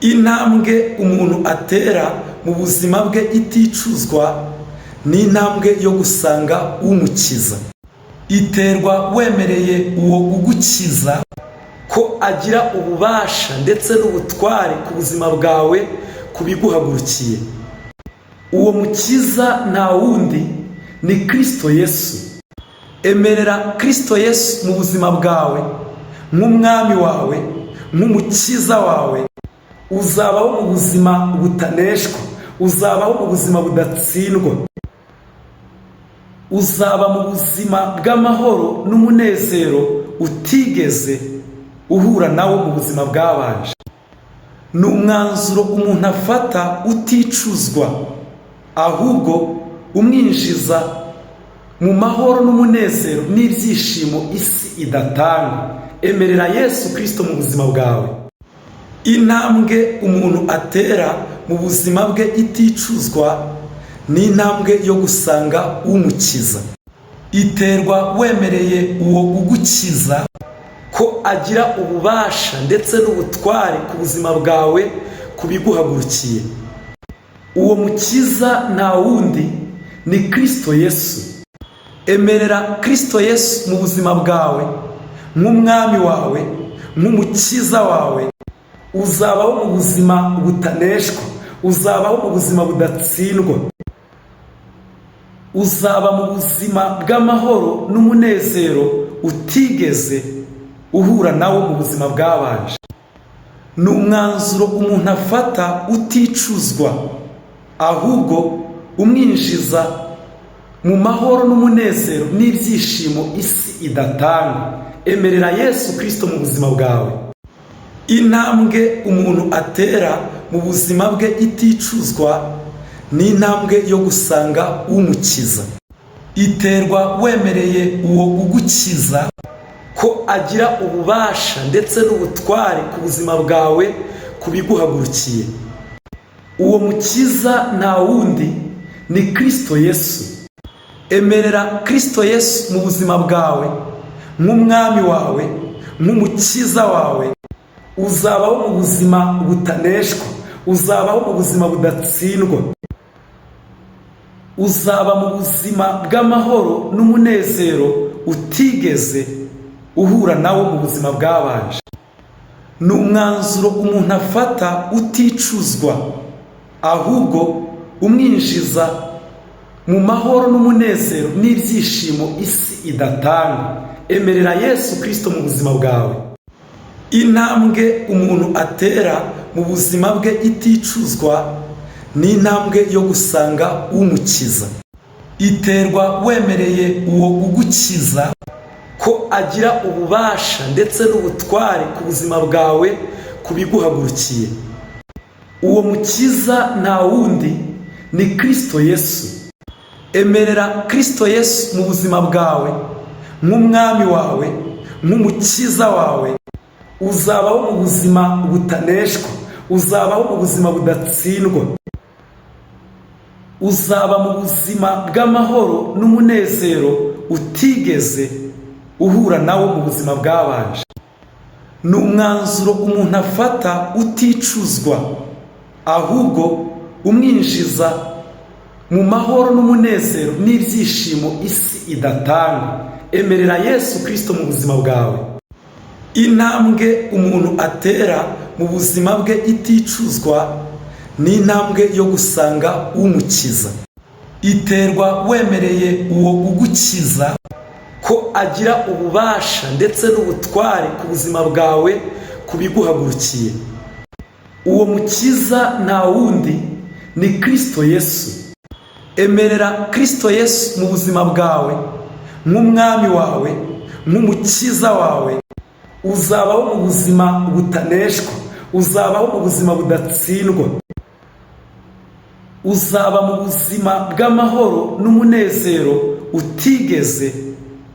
intambwe umuntu atera mu buzima bwe iticuzwa ni intambwe yo gusanga umukiza. Iterwa wemereye uwo ugukiza ko agira ububasha ndetse n'ubutware ku buzima bwawe kubiguhagurukiye. Uwo mukiza nta wundi ni Kristo Yesu. Emerera Kristo Yesu mu buzima bwawe nk'umwami wawe, nk'umukiza wawe. Uzabaho mu buzima butaneshwa, uzabaho mu buzima budatsindwa, uzaba mu buzima bw'amahoro n'umunezero utigeze uhura nawo mu buzima bwabanje. Ni umwanzuro umuntu afata uticuzwa, ahubwo umwinjiza mu mahoro n'umunezero n'ibyishimo isi idatanga. Emerera Yesu Kristo mu buzima bwawe. Intambwe umuntu atera mu buzima bwe iticuzwa ni intambwe yo gusanga umukiza. Iterwa wemereye uwo ugukiza ko agira ububasha ndetse n'ubutware ku buzima bwawe kubiguhagurukiye. Uwo mukiza nta wundi ni Kristo Yesu. Emerera Kristo Yesu mu buzima bwawe nk'umwami wawe, nk'umukiza wawe. Uzabaho mu buzima butaneshwa, uzabaho mu buzima budatsindwa, uzaba mu buzima bw'amahoro n'umunezero utigeze uhura nawo mu buzima bwabanje. Ni umwanzuro umuntu afata uticuzwa, ahubwo umwinjiza mu mahoro n'umunezero n'ibyishimo isi idatanga. Emerera Yesu Kristo mu buzima bwawe. Intambwe umuntu atera mu buzima bwe iticuzwa ni intambwe yo gusanga umukiza. Iterwa wemereye uwo ugukiza ko agira ububasha ndetse n'ubutware ku buzima bwawe kubiguhagurukiye. Uwo mukiza nta wundi ni Kristo Yesu. Emerera Kristo Yesu mu buzima bwawe nk'umwami wawe, nk'umukiza wawe. Uzabaho mu buzima butaneshwa, uzabaho mu buzima budatsindwa, uzaba mu buzima bw'amahoro n'umunezero utigeze uhura nawo mu buzima bwabanje. Ni umwanzuro umuntu afata uticuzwa, ahubwo umwinjiza mu mahoro n'umunezero n'ibyishimo isi idatanga. Emerera Yesu Kristo mu buzima bwawe. Intambwe umuntu atera mu buzima bwe iticuzwa ni intambwe yo gusanga umukiza. Iterwa wemereye uwo ugukiza ko agira ububasha ndetse n'ubutware ku buzima bwawe kubiguhagurukiye. Uwo mukiza nta wundi ni Kristo Yesu. Emerera Kristo Yesu mu buzima bwawe nk'umwami wawe, nk'umukiza wawe. Uzabaho mu buzima butaneshwa, uzabaho mu buzima budatsindwa, uzaba mu buzima bw'amahoro n'umunezero utigeze uhura nawo mu buzima bwabanje. Ni umwanzuro umuntu afata uticuzwa, ahubwo umwinjiza mu mahoro n'umunezero n'ibyishimo isi idatanga. Emerera Yesu Kristo mu buzima bwawe. Intambwe umuntu atera mu buzima bwe iticuzwa ni intambwe yo gusanga umukiza. Iterwa wemereye uwo ugukiza ko agira ububasha ndetse n'ubutware ku buzima bwawe kubiguhagurukiye. Uwo mukiza nta wundi ni Kristo Yesu. Emerera Kristo Yesu mu buzima bwawe nk'umwami wawe, nk'umukiza wawe. Uzabaho mu buzima butaneshwa, uzabaho mu buzima budatsindwa, uzaba mu buzima bw'amahoro n'umunezero utigeze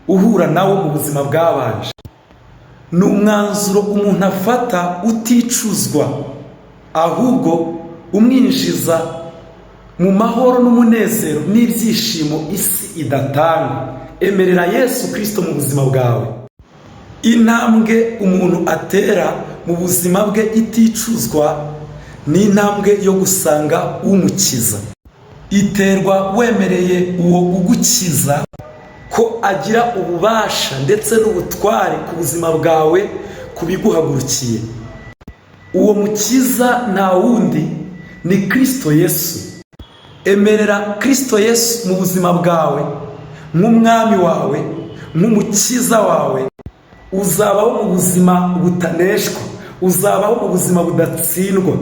uhura nawo mu buzima bwabanje. Ni umwanzuro umuntu afata uticuzwa, ahubwo umwinjiza mu mahoro n'umunezero n'ibyishimo isi idatanga. Emerera Yesu Kristo mu buzima bwawe. Intambwe umuntu atera mu buzima bwe iticuzwa ni intambwe yo gusanga umukiza. Iterwa wemereye uwo ugukiza ko agira ububasha ndetse n'ubutware ku buzima bwawe kubiguhagurukiye. Uwo mukiza nta wundi ni Kristo Yesu. Emerera Kristo Yesu mu buzima bwawe nk'umwami wawe, nk'umukiza wawe. Uzabaho mu buzima butaneshwa, uzabaho mu buzima budatsindwa,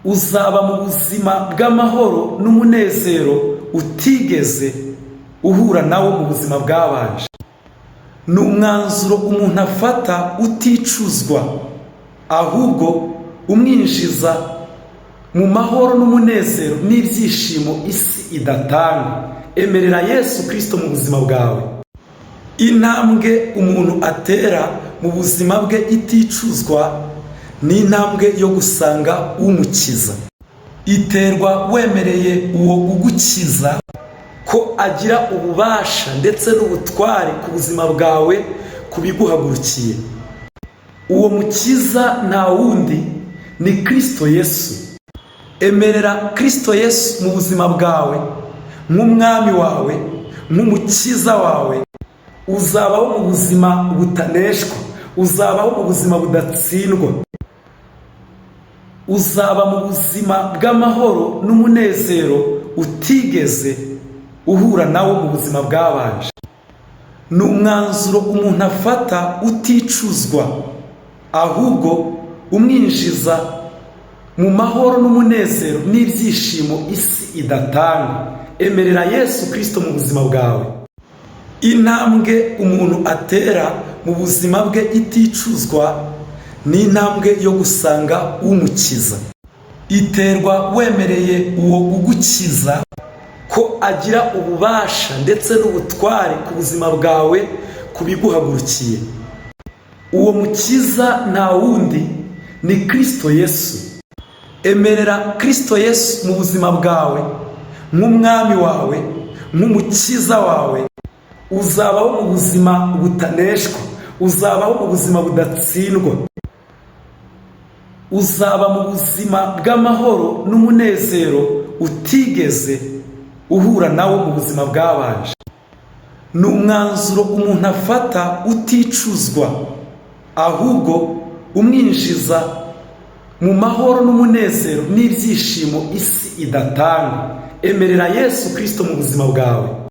uzaba mu buzima bw'amahoro n'umunezero utigeze uhura nawo mu buzima bwabanje. Ni umwanzuro umuntu afata uticuzwa, ahubwo umwinjiza mu mahoro n'umunezero n'ibyishimo isi idatanga. Emerera Yesu Kristo mu buzima bwawe. Intambwe umuntu atera mu buzima bwe iticuzwa ni intambwe yo gusanga umukiza. Iterwa wemereye uwo ugukiza ko agira ububasha ndetse n'ubutware ku buzima bwawe kubiguhagurukiye. Uwo mukiza nta wundi ni Kristo Yesu. Emerera Kristo Yesu mu buzima bwawe nk'umwami wawe, nk'umukiza wawe. Uzabaho mu buzima butaneshwa, uzabaho mu buzima budatsindwa, uzaba mu buzima bw'amahoro n'umunezero utigeze uhura nawo mu buzima bwabanje. Ni umwanzuro umuntu afata uticuzwa, ahubwo umwinjiza mu mahoro n'umunezero n'ibyishimo isi idatanga. Emerera Yesu Kristo mu buzima bwawe. Intambwe umuntu atera mu buzima bwe iticuzwa ni intambwe yo gusanga umukiza. Iterwa wemereye uwo ugukiza ko agira ububasha ndetse n'ubutware ku buzima bwawe kubiguhagurukiye. Uwo mukiza nta wundi ni Kristo Yesu. Emerera Kristo Yesu mu buzima bwawe nk'umwami wawe, nk'umukiza wawe. Uzabaho mu buzima butaneshwa, uzabaho mu buzima budatsindwa, uzaba mu buzima bw'amahoro n'umunezero utigeze uhura nawo mu buzima bwabanje. Ni umwanzuro umuntu afata uticuzwa, ahubwo umwinjiza mu mahoro n'umunezero n'ibyishimo isi idatanga. Emerera Yesu Kristo mu buzima bwawe.